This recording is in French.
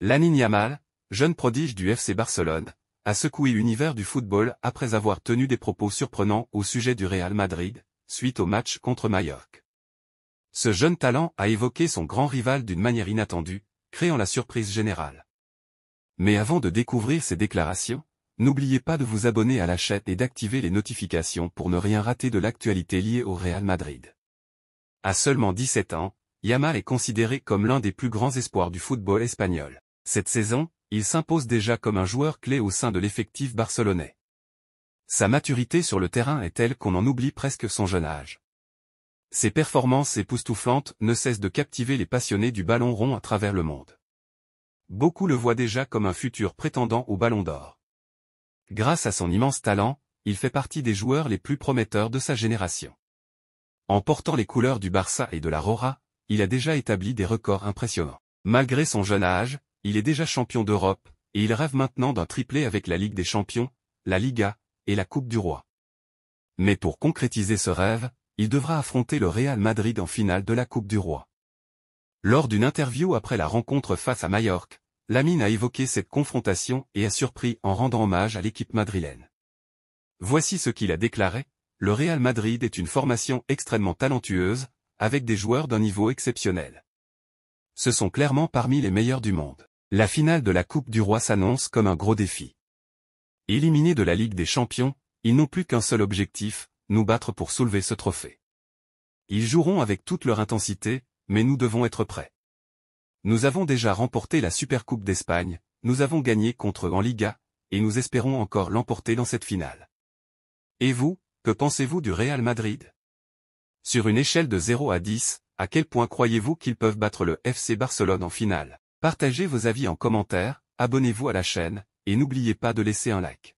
Lamine Yamal, jeune prodige du FC Barcelone, a secoué l'univers du football après avoir tenu des propos surprenants au sujet du Real Madrid, suite au match contre Majorque. Ce jeune talent a évoqué son grand rival d'une manière inattendue, créant la surprise générale. Mais avant de découvrir ces déclarations, n'oubliez pas de vous abonner à la chaîne et d'activer les notifications pour ne rien rater de l'actualité liée au Real Madrid. À seulement 17 ans, Yamal est considéré comme l'un des plus grands espoirs du football espagnol. Cette saison, il s'impose déjà comme un joueur clé au sein de l'effectif barcelonais. Sa maturité sur le terrain est telle qu'on en oublie presque son jeune âge. Ses performances époustouflantes ne cessent de captiver les passionnés du ballon rond à travers le monde. Beaucoup le voient déjà comme un futur prétendant au Ballon d'Or. Grâce à son immense talent, il fait partie des joueurs les plus prometteurs de sa génération. En portant les couleurs du Barça et de la Roja, il a déjà établi des records impressionnants. Malgré son jeune âge, il est déjà champion d'Europe, et il rêve maintenant d'un triplé avec la Ligue des Champions, la Liga, et la Coupe du Roi. Mais pour concrétiser ce rêve, il devra affronter le Real Madrid en finale de la Coupe du Roi. Lors d'une interview après la rencontre face à Majorque, Lamine a évoqué cette confrontation et a surpris en rendant hommage à l'équipe madrilène. Voici ce qu'il a déclaré: le Real Madrid est une formation extrêmement talentueuse, avec des joueurs d'un niveau exceptionnel. Ce sont clairement parmi les meilleurs du monde. La finale de la Coupe du Roi s'annonce comme un gros défi. Éliminés de la Ligue des Champions, ils n'ont plus qu'un seul objectif, nous battre pour soulever ce trophée. Ils joueront avec toute leur intensité, mais nous devons être prêts. Nous avons déjà remporté la Supercoupe d'Espagne, nous avons gagné contre eux en Liga, et nous espérons encore l'emporter dans cette finale. Et vous, que pensez-vous du Real Madrid? Sur une échelle de 0 à 10, à quel point croyez-vous qu'ils peuvent battre le FC Barcelone en finale? Partagez vos avis en commentaire, abonnez-vous à la chaîne, et n'oubliez pas de laisser un like.